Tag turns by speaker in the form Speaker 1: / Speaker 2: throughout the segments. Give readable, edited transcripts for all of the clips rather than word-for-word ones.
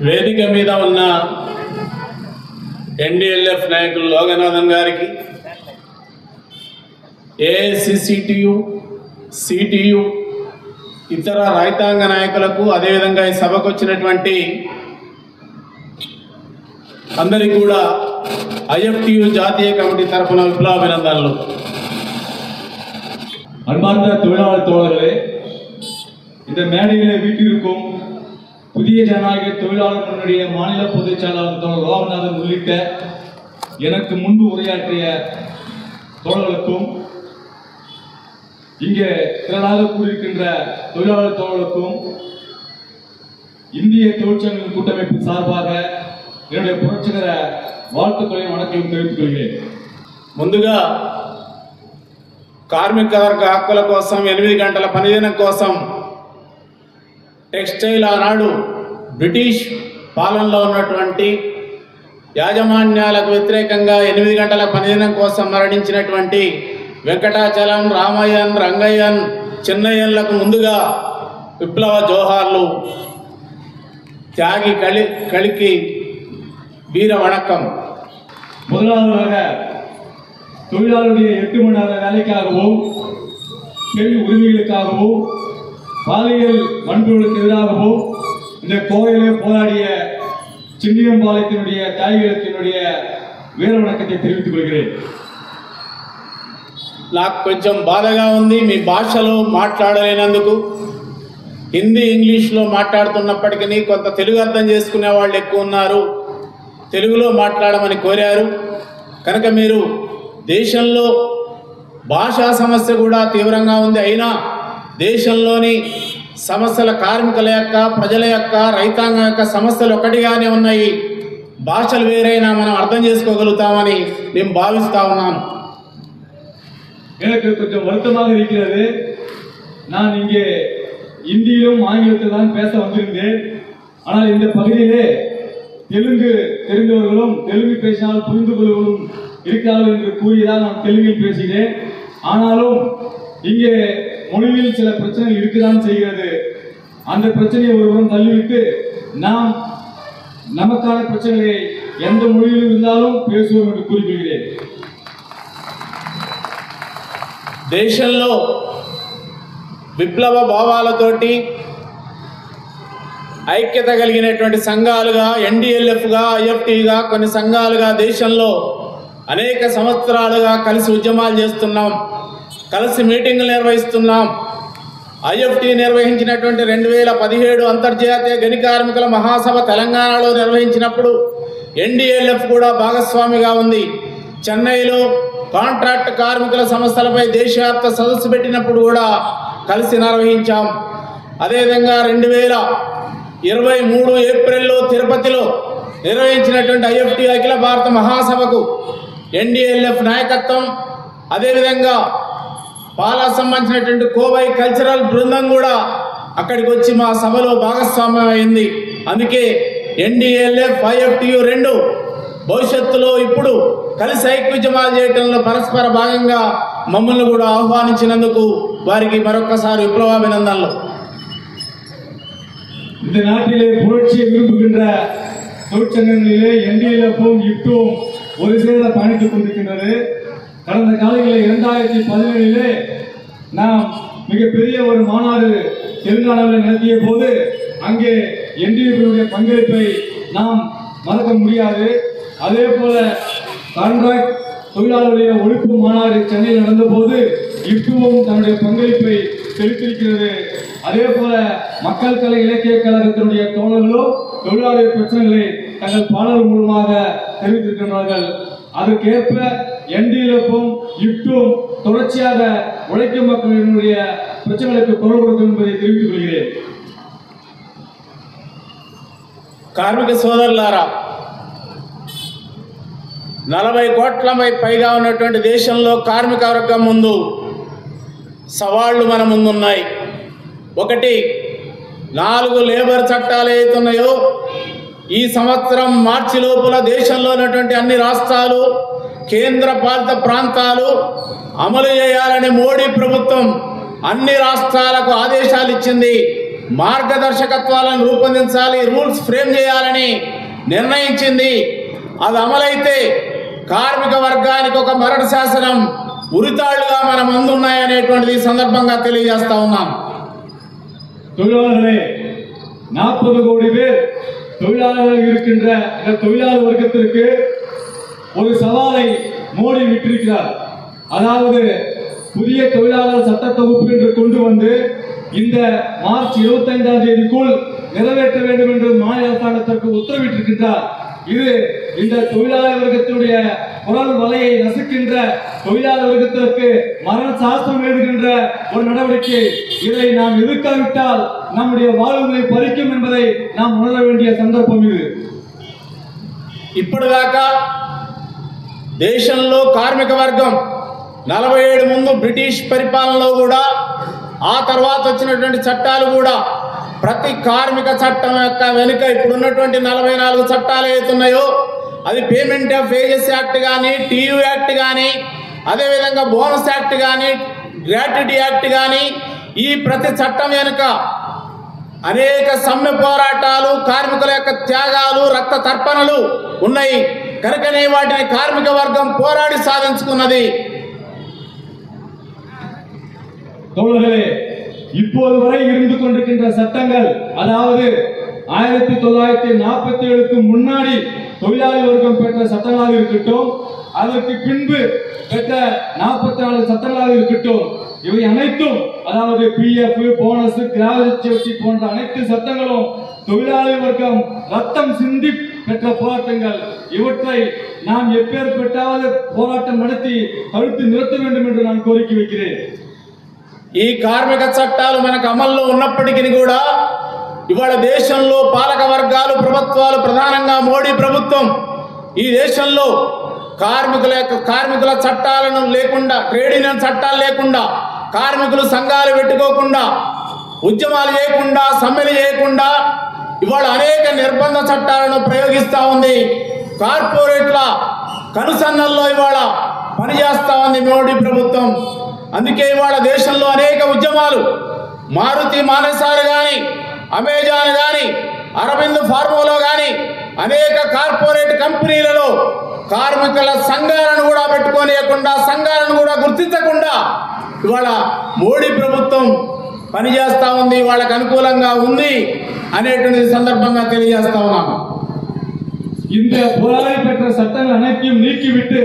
Speaker 1: వేదిక మీద ఉన్న ఎన్డీఎల్ఎఫ్ నాయకులు లోగనాథన్ గారికి, ఏఐసిసిటియు, సిటియు, ఇతర రైతాంగ నాయకులకు, అదేవిధంగా ఈ సభకు వచ్చినటువంటి అందరికీ కూడా ఐఎఫ్టియు జాతీయ కమిటీ తరఫున విప్లవాభినందనలు.
Speaker 2: அன்பார்ந்த தொழிலாளர் தோழர்களே, இந்த மேடையிலே வீட்டிற்கும் புதிய ஜனநாயக தொழிலாளர் முன்னுடைய மாநில பொதுச் செயலாளர் தோழர் லோகநாதன் உள்ளிட்ட எனக்கு முன்பு உரையாற்றிய தோழர்களுக்கும் இங்கே திரளாக கூடியிருக்கின்ற தொழிலாளர் தோழர்களுக்கும் இந்திய தொழிற்சங்கங்கள் கூட்டமைப்பு சார்பாக என்னுடைய புரட்சிகர வாழ்த்துக்களையும் வணக்கங்களையும் தெரிவித்துக் கொள்கிறேன்.
Speaker 1: ముందుగా కార్మిక వర్గ హక్కుల కోసం 8 గంటల పనిదినం కోసం టెక్స్టైల్ ఆనాడు బ్రిటిష్ పాలనలో ఉన్నటువంటి యాజమాన్యాలకు వ్యతిరేకంగా 8 గంటల పనిదినం కోసం మరణించినటువంటి వెంకటాచలం, రామయ్యన్, రంగయ్యన్, చిన్నయ్యన్లకు ముందుగా విప్లవ జోహార్లు. త్యాగి కలికి வீர வணக்கம்.
Speaker 2: முதலாவதாக தொழிலாளருடைய 8 மணி நேர வேலைக்காகவும் பெண் உரிமைகளுக்காகவும் பாலியல் வன்முறைகளுக்கு எதிராகவும் இந்த கோயிலே போராடிய சின்னியம்பாளையத்தினுடைய தியாகிகளுடைய வீர வணக்கத்தை தெரிவித்துக் கொள்கிறேன்.
Speaker 1: నాకు కొంచెం బాధగా ఉంది మీ భాషలో మాట్లాడలేనందుకు. హిందీ, ఇంగ్లీష్లో మాట్లాడుతున్నప్పటికీ కొంత తెలుగు అర్థం చేసుకునే వాళ్ళు ఎక్కువ ఉన్నారు. తెలుగులో మాట్లాడమని కోరారు. కనుక మీరు దేశంలో భాషా సమస్య కూడా తీవ్రంగా ఉంది. అయినా దేశంలోని సమస్యల, కార్మికుల యొక్క, ప్రజల యొక్క, రైతాంగం యొక్క సమస్యలు ఒకటిగానే ఉన్నాయి. భాషలు వేరైనా మనం అర్థం చేసుకోగలుగుతామని నేను భావిస్తా ఉన్నాను.
Speaker 2: எனக்கு கொஞ்சம் வருத்தமாக இருக்கிறது. நான் இங்கே இந்தியிலும் ஆங்கிலத்தில் தான் பேச வந்திருந்தேன். ஆனால் இந்த பகுதியிலே தெலுங்கு தெரிந்தவர்களும் தெலுங்கு பேசினால் புரிந்து கொள்வர்களும் இருக்கிறார்கள் என்று கூறியதால் நான் தெலுங்கில் பேசினேன். ஆனாலும் இங்கே மொழியில் சில பிரச்சனைகள் இருக்கதான் செய்கிறது. அந்த பிரச்சனையை ஒருவரும் தள்ளிவிட்டு நாம் நமக்கான பிரச்சனைகளை எந்த மொழியில் இருந்தாலும் பேசுவோம் என்று கூறிக்கொள்கிறேன்.
Speaker 1: దేశంలో విప్లవ భావాలతోటి ఐక్యత కలిగినటువంటి సంఘాలుగా, ఎన్డీఎల్ఎఫ్గా, ఐఎఫ్టీగా, కొన్ని సంఘాలుగా దేశంలో అనేక సంవత్సరాలుగా కలిసి ఉద్యమాలు చేస్తున్నాం, కలిసి మీటింగులు నిర్వహిస్తున్నాం. ఐఎఫ్టీ నిర్వహించినటువంటి 2017 అంతర్జాతీయ గని కార్మికుల మహాసభ తెలంగాణలో నిర్వహించినప్పుడు ఎన్డీఎల్ఎఫ్ కూడా భాగస్వామిగా ఉంది. చెన్నైలో కాంట్రాక్ట్ కార్మికుల సమస్యలపై దేశవ్యాప్త సదస్సు పెట్టినప్పుడు కూడా కలిసి నిర్వహించాం. అదేవిధంగా 2023 ఏప్రిల్లో తిరుపతిలో నిర్వహించినటువంటి ఐఎఫ్టీ అఖిల భారత మహాసభకు ఎన్డీఎల్ఎఫ్ నాయకత్వం, అదేవిధంగా పాలా సంబంధించినటువంటి కోవై కల్చరల్ బృందం కూడా అక్కడికి వచ్చి మా సభలో భాగస్వామ్యం అయింది. అందుకే ఎన్డీఎల్ఎఫ్, ఐఎఫ్టీయు రెండు భవిష్యత్తులో ఇప్పుడు కలిసి ఐక్యోద్యమాలు చేయడంలో పరస్పర భాగంగా మమ్మల్ని కూడా ఆహ్వానించినందుకు వారికి మరొకసారి విప్లవాభినందనలు.
Speaker 2: இந்த நாட்டிலே புரட்சியை விரும்புகின்ற தொழிற்சங்கங்களிலே என்டிஎல்எஃப்பும் இப்டும் ஒரு சேர பயணித்துக் கொண்டிருக்கின்றது. கடந்த காலங்களில் 2017 நாம் மிகப்பெரிய ஒரு மாநாடு தெலுங்கானாவில் நடத்திய போது அங்கே என்டிஎஃப்னுடைய பங்களிப்பை நாம் மறக்க முடியாது. அதே போல கான்ட்ராக்ட் தொழிலாளருடைய ஒழிப்பு மாநாடு சென்னையில் நடந்த போது இப்டும் தன்னுடைய பங்களிப்பை செலுத்தியிருக்கிறது. அதே போல மக்கள் கலை இலக்கிய கழகத்தினுடைய தோழர்களும் தொழிலாளர் பிரச்சனைகளை தங்கள் பாடல் மூலமாக தெரிவித்திருக்கிறார்கள். அதற்கேற்ப என்டிஎல்எஃப்பும் இப்டும் தொடர்ச்சியாக உழைக்கும் மக்களினுடைய பிரச்சனைகளுக்கு குரல் கொடுக்கும் என்பதை தெரிவித்துக் கொள்கிறேன்.
Speaker 1: కార్మిక సోదరులారా, 40 కోట్ల పైగా ఉన్నటువంటి దేశంలో కార్మిక వర్గం ముందు సవాళ్లు మన ముందున్నాయి. ఒకటి, 4 లేబర్ చట్టాలు ఏతున్నాయో ఈ సంవత్సరం మార్చి లోపల దేశంలో ఉన్నటువంటి అన్ని రాష్ట్రాలు, కేంద్ర పాలిత ప్రాంతాలు అమలు చేయాలని మోడీ ప్రభుత్వం అన్ని రాష్ట్రాలకు ఆదేశాలు ఇచ్చింది. మార్గదర్శకత్వాలను రూపొందించాలి, రూల్స్ ఫ్రేమ్ చేయాలని నిర్ణయించింది. అది అమలైతే కార్మిక వర్గానికి ఒక మరణ శాసనం ఉరితాళ్లుగా మన ముందున్నాయనేటువంటిది సందర్భంగా తెలియజేస్తా ఉన్నాం.
Speaker 2: தொழிலாளர்களே, 40 கோடி பேர் தொழிலாளர்கள் இருக்கின்ற இந்த தொழிலாளர் வர்க்கத்திற்கு ஒரு சவாலை மோடி விட்டிருக்கிறார். அதாவது புதிய தொழிலாளர் சட்ட தொகுப்பு என்று கொண்டு வந்து இந்த மார்ச் 25ஆம் தேதிக்குள் நிறைவேற்ற வேண்டும் என்று மாநில அரசாங்கத்திற்கு உத்தரவிட்டிருக்கின்றார். இது இந்த தொழிலாளர் வர்க்கத்தினுடைய குரல் வலையை நசுக்கின்ற தொழிலாளர் வர்க்கத்திற்கு மரண சாஸ்திரம் எழுதுகின்ற ஒரு நடவடிக்கை. இதை நாம் எதிர்க்காவிட்டால் நம்முடைய வாழ்வுகளை பறிக்கும் என்பதை நாம் உணர வேண்டிய சந்தர்ப்பம் இது.
Speaker 1: ఇప్పటిదాకా దేశంలో కార్మిక వర్గం 47 ముందు బ్రిటిష్ పరిపాలనలో కూడా, ఆ తర్వాత వచ్చినటువంటి చట్టాలు కూడా ప్రతి కార్మిక చట్టం యొక్క వెనుక ఇప్పుడున్నటువంటి 44 చట్టాలు ఏతున్నాయో, అది పేమెంట్ ఆఫ్ వేజెస్ యాక్ట్ కానీ, టీయూ యాక్ట్ కానీ, అదేవిధంగా బోనస్ యాక్ట్ కానీ, గ్రాట్యుటీ యాక్ట్ కానీ, ఈ ప్రతి చట్టం వెనుక అనేక సమ్మె పోరాటాలు, కార్మికుల యొక్క త్యాగాలు, రక్త తర్పణలు ఉన్నాయి. కనుకనే వాటిని కార్మిక వర్గం పోరాడి సాధించుకున్నది.
Speaker 2: தோழர்களே, இப்போது வரை இருந்து கொண்டிருக்கின்ற சட்டங்கள், அதாவது 1947க்கு முன்னாடி தொழிலாளி வர்க்கம் பெற்ற சட்டங்களாக இருக்கட்டும், அதற்கு பின்பு பெற்ற 44 சட்டங்களாக இருக்கட்டும், இவை அனைத்தும், அதாவது பிஎஃப், போனஸ், கிராஜுவிட்டி போன்ற அனைத்து சட்டங்களும் தொழிலாளி வர்க்கம் ரத்தம் சிந்தி பெற்ற போராட்டங்கள். இவற்றை நாம் எப்பேற்பட்டாவது போராட்டம் நடத்தி தடுத்து நிறுத்த வேண்டும் என்று நான் கோரிக்கை வைக்கிறேன்.
Speaker 1: ఈ కార్మిక చట్టాలు మనకు అమల్లో ఉన్నప్పటికీ కూడా ఇవాళ దేశంలో పాలక వర్గాలు, ప్రభుత్వాలు, ప్రధానంగా మోడీ ప్రభుత్వం ఈ దేశంలో కార్మికుల చట్టాలను లేకుండా, ట్రేడ్ యూనియన్ చట్టాలు లేకుండా, కార్మికులు సంఘాలు పెట్టుకోకుండా, ఉద్యమాలు చేయకుండా, సమ్మెలు చేయకుండా ఇవాళ అనేక నిర్బంధ చట్టాలను ప్రయోగిస్తూ ఉంది. కార్పొరేట్ల కనుసన్నల్లో ఇవాళ పనిచేస్తూ ఉంది మోడీ ప్రభుత్వం. అందుకే ఇవాళ దేశంలో అనేక ఉద్యమాలు, మారుతి మానసారు కానీ, అమెజాన్ కానీ, అరవింద్ ఫార్మోలో కానీ అనేక కార్పొరేట్ కంపెనీలలో కార్మికుల సంఘాలను కూడా పెట్టుకోనియకుండా, సంఘాలను కూడా గుర్తించకుండా ఇవాళ మోడీ ప్రభుత్వం పనిచేస్తూ ఉంది, వాళ్ళకు అనుకూలంగా ఉంది అనేటువంటి సందర్భంగా తెలియజేస్తా ఉన్నాము.
Speaker 2: இந்த போராடி பெற்ற சட்டங்கள் அனைத்தையும் நீக்கிவிட்டு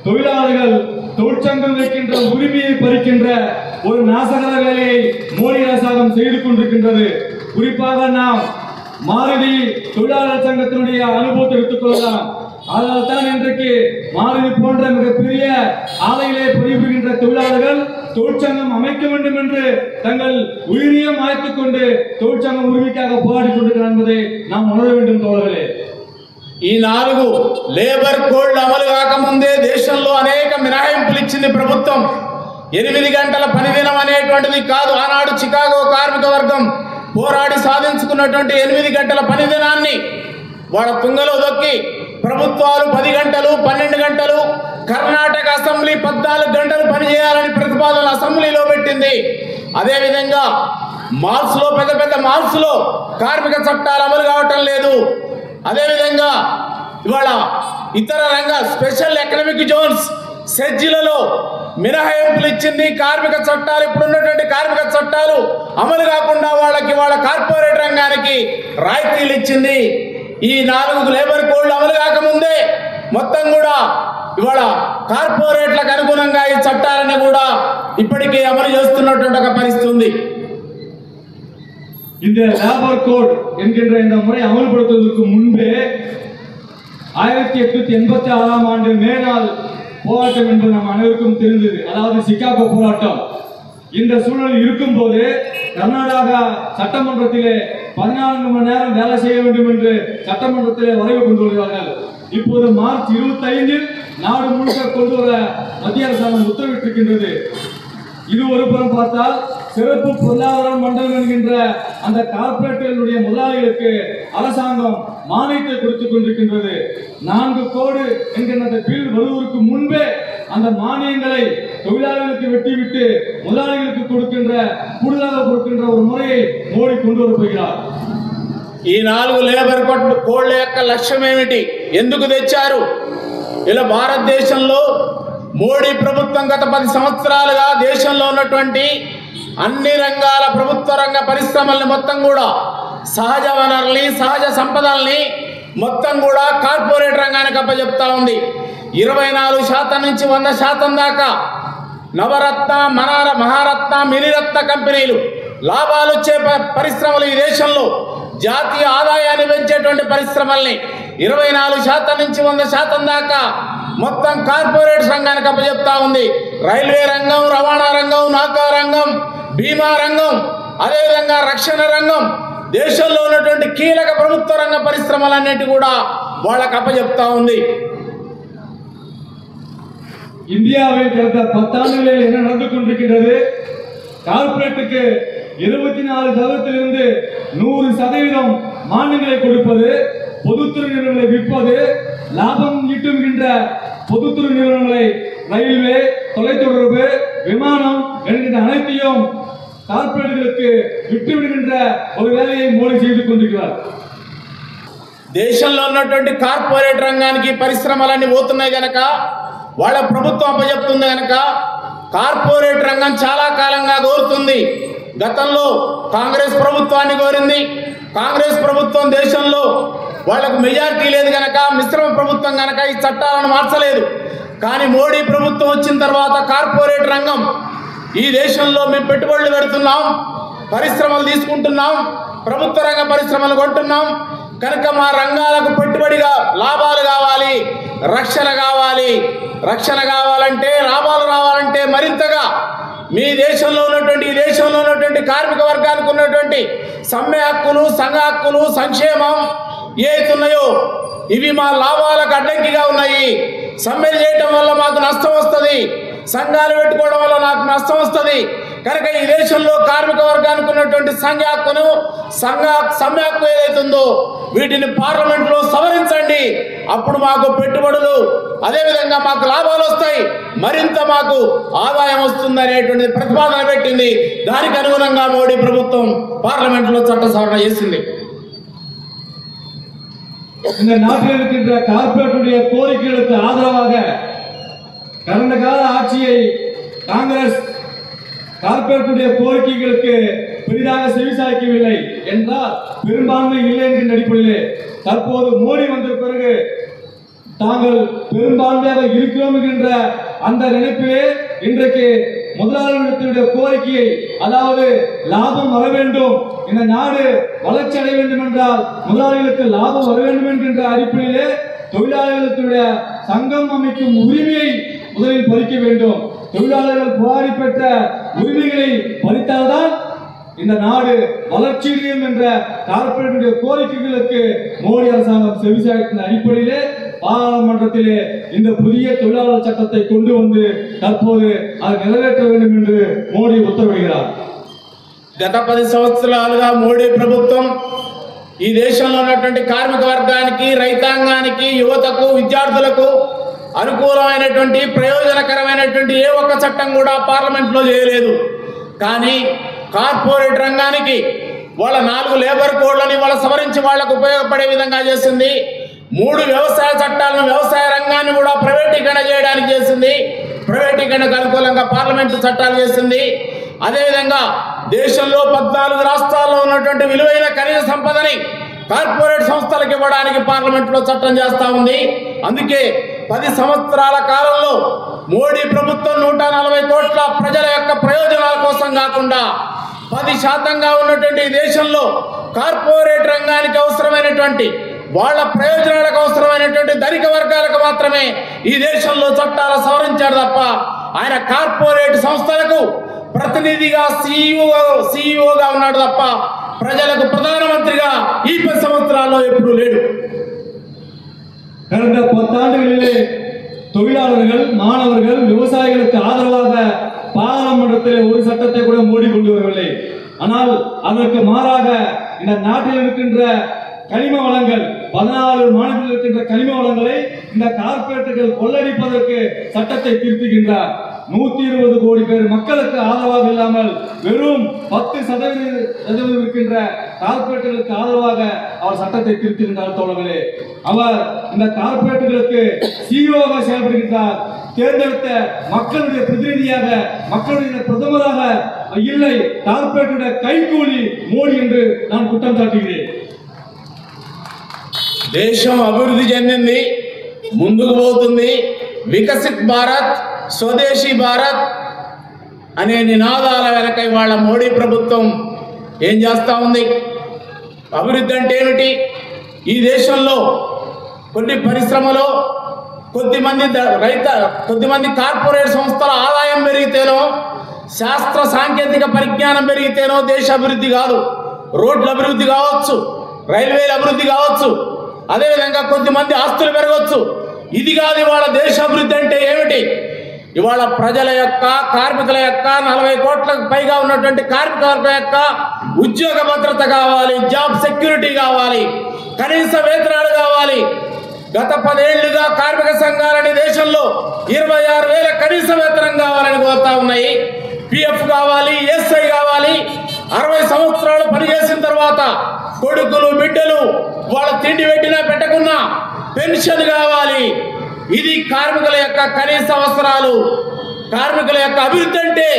Speaker 2: தொழிலாளர்கள் தொழிற்சங்கம் வைக்கின்ற உரிமையை பறிக்கின்ற ஒரு நாசகர வேலையை மோடி அரசாங்கம் செய்து கொண்டிருக்கின்றது. குறிப்பாக நாம் மாருதி தொழிலாளர் சங்கத்தினுடைய அனுபவத்தை எடுத்துக் கொள்ளலாம். அதனால் தான் இன்றைக்கு மாருதி போன்ற மிகப்பெரிய ஆலைகளை பணிபுரிகின்ற தொழிலாளர்கள் தொழிற்சங்கம் அமைக்க வேண்டும் என்று தங்கள் உயிரியம் ஆய்த்துக் கொண்டு தொழிற்சங்கம் உரிமைக்காக போராடி கொண்டிருக்கிறார் என்பதை நாம் உணர வேண்டும் தோழர்களே.
Speaker 1: ఈ 4 లేబర్ కోడ్లు అమలు కాకముందే దేశంలో అనేక మినహాయింపులు ఇచ్చింది ప్రభుత్వం. 8 గంటల పనిదినం అనేటువంటిది కాదు. ఆనాడు చికాగో కార్మిక వర్గం పోరాడి సాధించుకున్నటువంటి 8 గంటల పనిదినాన్ని వాళ్ళ తుంగలో దొక్కి ప్రభుత్వాలు 10 గంటలు, 12 గంటలు, కర్ణాటక అసెంబ్లీ 14 గంటలు పనిచేయాలని ప్రతిపాదన అసెంబ్లీలో పెట్టింది. అదేవిధంగా మాల్స్లో, పెద్ద పెద్ద మాల్స్లో కార్మిక చట్టాలు అమలు కావటం లేదు. అదేవిధంగా ఇవాళ ఇతర రంగ స్పెషల్ ఎకనామిక్ జోన్స్, సెజ్లలో మినహాయింపులు ఇచ్చింది. కార్మిక చట్టాలు, ఇప్పుడున్నటువంటి కార్మిక చట్టాలు అమలు కాకుండా వాళ్ళ కార్పొరేట్ రంగానికి రాయితీలు ఇచ్చింది. ఈ 4 లేబర్ కోడ్లు అమలు కాకముందే మొత్తం కూడా ఇవాళ కార్పొరేట్లకు అనుగుణంగా ఈ చట్టాలను కూడా ఇప్పటికీ అమలు చేస్తున్నటువంటి ఒక పరిస్థితి ఉంది.
Speaker 2: இந்த லேபர் கோட் என்கின்ற இந்த முறை அமல்படுத்துவதற்கு முன்பே 1886ஆம் ஆண்டு மே நாள் போராட்டம் என்பது நம் அனைவருக்கும் தெரிந்தது. அதாவது சிகாகோ போராட்டம். இந்த சூழல் இருக்கும்போது கர்நாடகா சட்டமன்றத்திலே 14 மணி நேரம் வேலை செய்ய வேண்டும் என்று சட்டமன்றத்திலே வரைவு கொண்டு வருகிறார்கள். இப்போது மார்ச் 25இல் நாடு முழுக்க கொண்டு வர மத்திய அரசாங்கம் உத்தரவிட்டிருக்கின்றது. இது ஒரு புறம் பார்த்தால் சிறப்பு பொருளாதார மண்டலம் என்கின்ற அந்த கார்பரேட்டுகளுடைய முதலாளிகளுக்கு அரசாங்கம் மானியத்தை கொடுத்துக் கொண்டிருக்கின்றது. 4 கோடி என்கின்ற அந்த பில் வருவதற்கு முன்பே அந்த மானியங்களை தொழிலாளர்களுக்கு வெட்டி விட்டு முதலாளிகளுக்கு கூடுதலாக கொடுக்கின்ற ஒரு முறையை மோடி கொண்டு வரப்போகிறார்.
Speaker 1: ఈ 4 లేబర్ కోడ్ల యొక్క లక్ష్యం ఏమిటి? ఎందుకు తెచ్చారు? ఇలా భారతదేశంలో మోడీ ప్రభుత్వం గత 10 సంవత్సరాలుగా దేశంలో ఉన్నటువంటి అన్ని రంగాల ప్రభుత్వ రంగ పరిశ్రమల్ని మొత్తం కూడా సహజ వనరుల్ని సహజ సంపదల్ని మొత్తం కూడా కార్పొరేట్ రంగానికి అప్పచెప్తా ఉంది. 24% నుంచి 100% దాకా నవరత్న మహారత్న మినిరత్న కంపెనీలు లాభాలు వచ్చే పరిశ్రమలు ఈ దేశంలో జాతీయ ఆదాయాన్ని పెంచేటువంటి పరిశ్రమల్ని 24% నుంచి 100% దాకా మొత్తం కార్పొరేట్ రంగానికి అప్పచెప్తా ఉంది. రైల్వే రంగం, రవాణా రంగం, నాకా రంగం, బీమా రంగం, అదేవిధంగా రక్షణ రంగం, దేశంలో ఉన్నటువంటి కీలక ప్రభుత్వ రంగ పరిశ్రమలన్నిటి కూడా వాళ్ళకి అప్పచెప్తా ఉంది.
Speaker 2: இந்தியாவில் கடந்த 10 ஆண்டுகளில் என்ன நடந்து கொண்டிருக்கின்றது? கார்ப்பரேட்டுக்கு 24% 100% மானியங்களை கொடுப்பது, பொதுத்துறை நிறுவனங்களை விற்பது, லாபம் ஈட்டுகின்ற பொதுத்துறை நிறுவனங்களை ரயில்வே, தொலைத்தொடர்பு, விமானம் என்கின்ற அனைத்தையும் கார்ப்பரேட்டுகளுக்கு விட்டுவிடுகின்ற ஒரு வேலையை மோடி செய்து கொண்டிருக்கிறார்.
Speaker 1: దేశంలో ఉన్నటువంటి కార్పొరేట్ రంగానికి పరిశ్రమలన్నీ పోతున్నాయి కనుక, వాళ్ళ ప్రభుత్వం అప్పచెప్తుంది కనుక కార్పొరేట్ రంగం చాలా కాలంగా కోరుతుంది. గతంలో కాంగ్రెస్ ప్రభుత్వాన్ని కోరింది. కాంగ్రెస్ ప్రభుత్వం దేశంలో వాళ్లకు మెజారిటీ లేదు కనుక, మిశ్రమ ప్రభుత్వం కనుక ఈ చట్టాలను మార్చలేదు. కానీ మోడీ ప్రభుత్వం వచ్చిన తర్వాత కార్పొరేట్ రంగం ఈ దేశంలో మేము పెట్టుబడులు పెడుతున్నాం, పరిశ్రమలు తీసుకుంటున్నాం, ప్రభుత్వ రంగ పరిశ్రమలు కొంటున్నాం కనుక మా రంగాలకు పెట్టుబడిగా లాభాలు కావాలి, రక్షణ కావాలి. రక్షణ కావాలంటే, లాభాలు రావాలంటే మరింతగా మీ దేశంలో ఉన్నటువంటి ఈ దేశంలో ఉన్నటువంటి కార్మిక వర్గానికి ఉన్నటువంటి సమ్మె హక్కులు, సంఘ హక్కులు, సంక్షేమం ఏతున్నాయో ఇవి మా లాభాలకు అడ్డంకిగా ఉన్నాయి. సమ్మెలు చేయటం వల్ల మాకు నష్టం వస్తుంది, సంఘాలు పెట్టుకోవడం వల్ల నాకు నష్టం వస్తుంది కనుక ఈ దేశంలో కార్మిక వర్గానికి ఉన్నటువంటి సంఘ హక్కును, సమ్మె హక్కు ఏదైతుందో వీటిని పార్లమెంట్లో సవరించండి. అప్పుడు మాకు పెట్టుబడులు, అదేవిధంగా మాకు లాభాలు వస్తాయి, మరింత మాకు ఆదాయం వస్తుంది అనేటువంటి ప్రతిపాదన పెట్టింది. దానికి అనుగుణంగా మోడీ ప్రభుత్వం పార్లమెంట్లో చట్ట సవరణ చేసింది.
Speaker 2: இந்த நாட்டில் இருக்கின்ற கார்ப்பரேட்டுடைய கோரிக்கைகளுக்கு ஆதரவாக கடந்த கால ஆட்சியை காங்கிரஸ் கார்ப்பரேட்டுடைய கோரிக்கைகளுக்கு பெரிதாக செவிசாய்க்கவில்லை என்றால் பெரும்பான்மை இல்லை என்கின்ற அடிப்படையிலே தற்போது மோடி வந்த பிறகு தாங்கள் பெரும்பான்மையாக இருக்கிறோம் என்கின்ற அந்த நினைப்பிலே இன்றைக்கு முதலாளிகளுடைய கோரிக்கையை, அதாவது லாபம் வர வேண்டும், இந்த நாடு வளர்ச்சி அடைய வேண்டும் என்றால் முதலாளிகளுக்கு லாபம் வர வேண்டும் என்கின்ற அடிப்படையிலே தொழிலாளர்களுடைய சங்கம் அமைக்கும் உரிமையை முதலில் பறிக்க வேண்டும். தொழிலாளர்கள் போராடி பெற்ற உரிமைகளை பறித்தால்தான் இந்த நாடு வளர்ச்சியடையும் என்ற கார்ப்பரேட்டுடைய கோரிக்கைகளுக்கு மோடி அரசாங்கம் செவிசாய்க்கின்ற அடிப்படையிலே பாராளுமன்றத்திலே இந்த புதிய தொழிலாளர் சட்டத்தை கொண்டு வந்து தற்போது அதை நிறைவேற்ற வேண்டும் என்று மோடி உத்தரவிடுகிறார்.
Speaker 1: గత 10 సంవత్సరాలుగా మోడీ ప్రభుత్వం ఈ దేశంలో ఉన్నటువంటి కార్మిక వర్గానికి, రైతాంగానికి, యువతకు, విద్యార్థులకు అనుకూలమైనటువంటి ప్రయోజనకరమైనటువంటి ఏ ఒక్క చట్టం కూడా పార్లమెంట్లో చేయలేదు. కానీ కార్పొరేట్ రంగానికి వాళ్ళ 4 లేబర్ కోడ్లని వాళ్ళ సవరించి వాళ్లకు ఉపయోగపడే విధంగా చేసింది. 3 వ్యవసాయ చట్టాలను, వ్యవసాయ రంగాన్ని కూడా ప్రైవేటీకరణ చేయడానికి చేసింది. ప్రైవేటీకరణకు అనుకూలంగా పార్లమెంటు చట్టాలు చేసింది. అదేవిధంగా దేశంలో 14 రాష్ట్రాల్లో ఉన్నటువంటి విలువైన ఖనిజ సంపదని కార్పొరేట్ సంస్థలకు ఇవ్వడానికి పార్లమెంట్లో చట్టం చేస్తూ ఉంది. అందుకే 10 సంవత్సరాల కాలంలో మోడీ ప్రభుత్వం 140 కోట్ల ప్రజల యొక్క ప్రయోజనాల కోసం కాకుండా 10% ఉన్నటువంటి దేశంలో కార్పొరేట్ రంగానికి అవసరమైనటువంటి వాళ్ళ ప్రయోజనాలకు అవసరమైనటువంటి ధనిక వర్గాలకు మాత్రమే ఈ దేశంలో చట్టాలు సవరించాడు తప్ప ఆయన కార్పొరేట్ సంస్థలకు ప్రతినిధిగా సీఈఓగా ఉన్నాడు తప్ప ప్రజలకు ప్రధానమంత్రిగా ఈ 10 సంవత్సరాల్లో ఎప్పుడూ లేడు.
Speaker 2: கடந்த 10 ஆண்டுகளிலே தொழிலாளர்கள், மாணவர்கள், விவசாயிகளுக்கு ஆதரவாக பாராளுமன்றத்தில் ஒரு சட்டத்தை கூட மோடி கொண்டு வரவில்லை. ஆனால் அதற்கு மாறாக இந்த நாட்டில் இருக்கின்ற கனிம வளங்கள், 14 மாநிலத்தில் இருக்கின்ற கனிம வளங்களை இந்த கார்ப்பரேட்டுகள் கொள்ளடிப்பதற்கு சட்டத்தை திருத்துகின்றார். 120 கோடி பேர் மக்களுக்கு ஆதரவாக இல்லாமல் வெறும் 10% இருக்கின்ற கார்ப்பரேட்டுகளுக்கு ஆதரவாக அவர் சட்டத்தை திருத்தியிருந்தார் தோழர்களே. அவர் இந்த கார்ப்பரேட்டுகளுக்கு சிஇஓவாக செயல்படுகின்றார். தேர்ந்தெடுத்த மக்களுடைய பிரதிநிதியாக, மக்களுடைய பிரதமராக இல்லை, கார்ப்பரேட்டுடைய கைகூலி மோடி என்று நான் குற்றம் சாட்டுகிறேன்.
Speaker 1: దేశం అభివృద్ధి చెందింది, ముందుకు పోతుంది. వికసిత్ భారత్, స్వదేశీ భారత్ అనే నినాదాల వెనక ఇవాళ మోడీ ప్రభుత్వం ఏం చేస్తూ ఉంది? అభివృద్ధి అంటే ఏమిటి? ఈ దేశంలో కొన్ని పరిశ్రమలో కొద్దిమంది కార్పొరేట్ సంస్థల ఆదాయం పెరిగితేనో, శాస్త్ర సాంకేతిక పరిజ్ఞానం పెరిగితేనో దేశ అభివృద్ధి కాదు. రోడ్ల అభివృద్ధి కావచ్చు, రైల్వేల అభివృద్ధి కావచ్చు, అదేవిధంగా కొద్దిమంది ఆస్తులు పెరగవచ్చు. ఇది కాదు ఇవాళ దేశ అభివృద్ధి అంటే ఏమిటి? ఇవాళ ప్రజల యొక్క, కార్మికుల యొక్క, 40 కోట్లకు పైగా ఉన్నటువంటి కార్మికుల యొక్క ఉద్యోగ భద్రత కావాలి, జాబ్ సెక్యూరిటీ కావాలి, కనీస వేతనాలు కావాలి. గత 10 ఏళ్లుగా కార్మిక సంఘాలని దేశంలో 26,000 కనీస వేతనం కావాలని కోరుతా ఉన్నాయి. పిఎఫ్ కావాలి, ఎస్ఐ కావాలి. 60 సంవత్సరాలు పనిచేసిన తర్వాత కొడుకులు, బిడ్డలు వాళ్ళ తిండి పెట్టినా పెట్టకున్నా పెన్షన్ కావాలి. ఇది కార్మికుల యొక్క కనీస అవసరాలు. కార్మికుల యొక్క అభివృద్ధి అంటే